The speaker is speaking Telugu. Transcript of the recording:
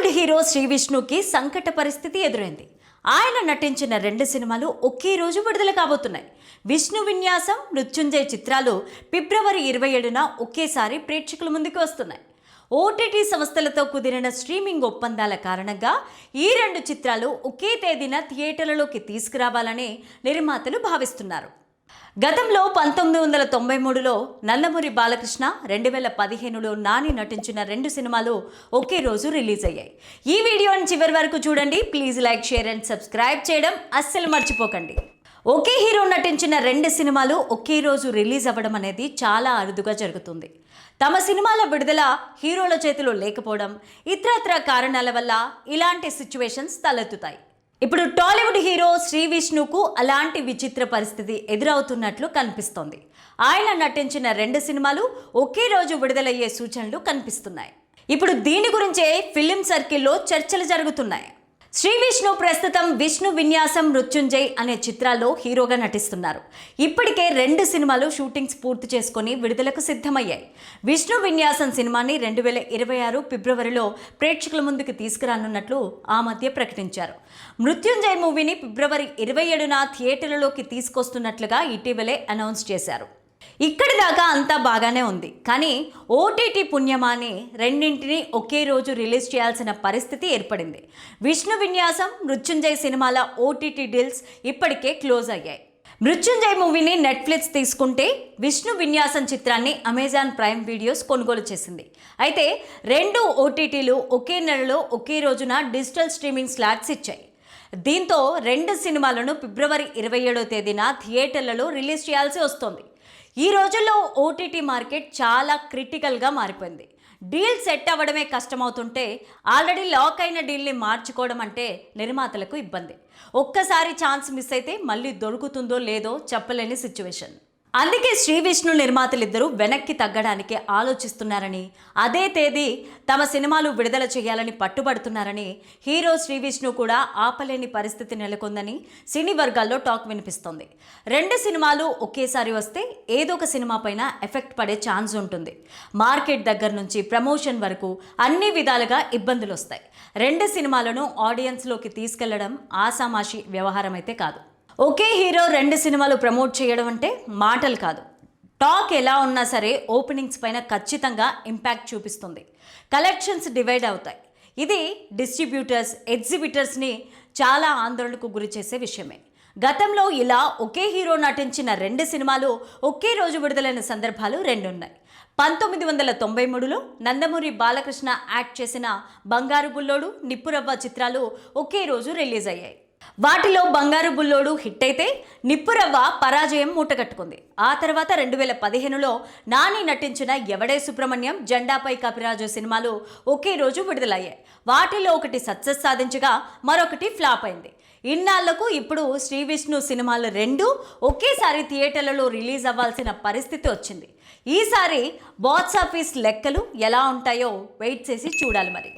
టాలీవుడ్ హీరో శ్రీ విష్ణుకి సంకట పరిస్థితి ఎదురైంది. ఆయన నటించిన 2 సినిమాలు ఒకే రోజు విడుదల కాబోతున్నాయి. విష్ణు విన్యాసం, మృత్యుంజయ్ చిత్రాలు ఫిబ్రవరి 27న ఒకేసారి ప్రేక్షకుల ముందుకు వస్తున్నాయి. ఓటీటీ సంస్థలతో కుదిరిన స్ట్రీమింగ్ ఒప్పందాల కారణంగా ఈ 2 చిత్రాలు ఒకే తేదీన థియేటర్లలోకి తీసుకురావాలని నిర్మాతలు భావిస్తున్నారు. గతంలో 1993లో నందమూరి బాలకృష్ణ, 2015లో నాని నటించిన 2 సినిమాలు ఒకే రోజు రిలీజ్ అయ్యాయి. ఈ వీడియోని చివరి వరకు చూడండి. Please like, share and subscribe చేయడం అస్సలు మర్చిపోకండి. ఒకే హీరో నటించిన 2 సినిమాలు ఒకే రోజు రిలీజ్ అవ్వడం అనేది చాలా అరుదుగా జరుగుతుంది. తమ సినిమాల విడుదల హీరోల చేతిలో లేకపోవడం, ఇతరత్ర కారణాల వల్ల ఇలాంటి సిచ్యువేషన్స్ తలెత్తుతాయి. ఇప్పుడు టాలీవుడ్ హీరో శ్రీ విష్ణుకు అలాంటి విచిత్ర పరిస్థితి ఎదురవుతున్నట్లు కనిపిస్తోంది. ఆయన నటించిన 2 సినిమాలు ఒకే రోజు విడుదలయ్యే సూచనలు కనిపిస్తున్నాయి. ఇప్పుడు దీని గురించే ఫిలిం సర్కిల్లో చర్చలు జరుగుతున్నాయి. శ్రీ విష్ణు ప్రస్తుతం విష్ణు విన్యాసం, మృత్యుంజయ్ అనే చిత్రాల్లో హీరోగా నటిస్తున్నారు. ఇప్పటికే 2 సినిమాలు షూటింగ్స్ పూర్తి చేసుకుని విడుదలకు సిద్ధమయ్యాయి. విష్ణు విన్యాసం సినిమాని 2026 ఫిబ్రవరిలో ప్రేక్షకుల ముందుకు తీసుకురానున్నట్లు ఆ మధ్య ప్రకటించారు. మృత్యుంజయ్ మూవీని ఫిబ్రవరి 27న థియేటర్లలోకి తీసుకొస్తున్నట్లుగా ఇటీవలే అనౌన్స్ చేశారు. ఇక్కడి దాకా అంతా బాగానే ఉంది. కానీ ఓటీటీ పుణ్యమాని రెండింటిని ఒకే రోజు రిలీజ్ చేయాల్సిన పరిస్థితి ఏర్పడింది. విష్ణు విన్యాసం, మృత్యుంజయ్ సినిమాల ఓటీటీ డీల్స్ ఇప్పటికే క్లోజ్ అయ్యాయి. మృత్యుంజయ్ మూవీని నెట్ఫ్లిక్స్ తీసుకుంటే, విష్ణు విన్యాసం చిత్రాన్ని అమెజాన్ ప్రైమ్ వీడియోస్ కొనుగోలు చేసింది. అయితే 2 ఓటీటీలు ఒకే నెలలో ఒకే రోజున డిజిటల్ స్ట్రీమింగ్ స్లాట్స్ ఇచ్చాయి. దీంతో 2 సినిమాలను ఫిబ్రవరి 27వ తేదీన థియేటర్లలో రిలీజ్ చేయాల్సి వస్తోంది. ఈ రోజుల్లో ఓటీటీ మార్కెట్ చాలా క్రిటికల్గా మారిపోయింది. డీల్ సెట్ అవ్వడమే కష్టమవుతుంటే, ఆల్రెడీ లాక్ అయిన డీల్ని మార్చుకోవడం అంటే నిర్మాతలకు ఇబ్బంది. ఒక్కసారి ఛాన్స్ మిస్ అయితే మళ్ళీ దొరుకుతుందో లేదో చెప్పలేని సిచ్యువేషన్. అందుకే శ్రీ విష్ణు నిర్మాతలిద్దరూ వెనక్కి తగ్గడానికి ఆలోచిస్తున్నారని, అదే తేదీ తమ సినిమాలు విడుదల చేయాలని పట్టుబడుతున్నారని హీరో శ్రీ విష్ణు కూడా ఆపలేని పరిస్థితి నెలకొందని సినీ వర్గాల్లో టాక్ వినిపిస్తోంది. 2 సినిమాలు ఒకేసారి వస్తే ఏదో ఒక సినిమా పైన ఎఫెక్ట్ పడే ఛాన్స్ ఉంటుంది. మార్కెట్ దగ్గర నుంచి ప్రమోషన్ వరకు అన్ని విధాలుగా ఇబ్బందులు వస్తాయి. 2 సినిమాలను ఆడియన్స్లోకి తీసుకెళ్లడం ఆసామాషి వ్యవహారం అయితే కాదు. ఒకే హీరో 2 సినిమాలు ప్రమోట్ చేయడం అంటే మాటలు కాదు. టాక్ ఎలా ఉన్నా సరే ఓపెనింగ్స్ పైన ఖచ్చితంగా ఇంపాక్ట్ చూపిస్తుంది. కలెక్షన్స్ డివైడ్ అవుతాయి. ఇది డిస్ట్రిబ్యూటర్స్, ఎగ్జిబిటర్స్ని చాలా ఆందోళనకు గురి చేసే విషయమే. గతంలో ఇలా ఒకే హీరో నటించిన 2 సినిమాలు ఒకే రోజు విడుదలైన సందర్భాలు 2 ఉన్నాయి. 1993లో నందమూరి బాలకృష్ణ యాక్ట్ చేసిన బంగారు బుల్లోడు, నిప్పురవ్వ చిత్రాలు ఒకే రోజు రిలీజ్ అయ్యాయి. వాటిలో బంగారు బుల్లోడు హిట్ అయితే, నిప్పురవ్వ పరాజయం మూటగట్టుకుంది. ఆ తర్వాత 2015లో నాని నటించిన ఎవడే సుబ్రహ్మణ్యం, జెండాపై కపిరాజు సినిమాలు ఒకే రోజు విడుదలయ్యాయి. వాటిలో ఒకటి సక్సెస్ సాధించగా మరొకటి ఫ్లాప్ అయింది. ఇన్నాళ్లకు ఇప్పుడు శ్రీ విష్ణు సినిమాలు 2 ఒకేసారి థియేటర్లలో రిలీజ్ అవ్వాల్సిన పరిస్థితి వచ్చింది. ఈసారి బాక్స్ ఆఫీస్ లెక్కలు ఎలా ఉంటాయో వెయిట్ చేసి చూడాలి మరి.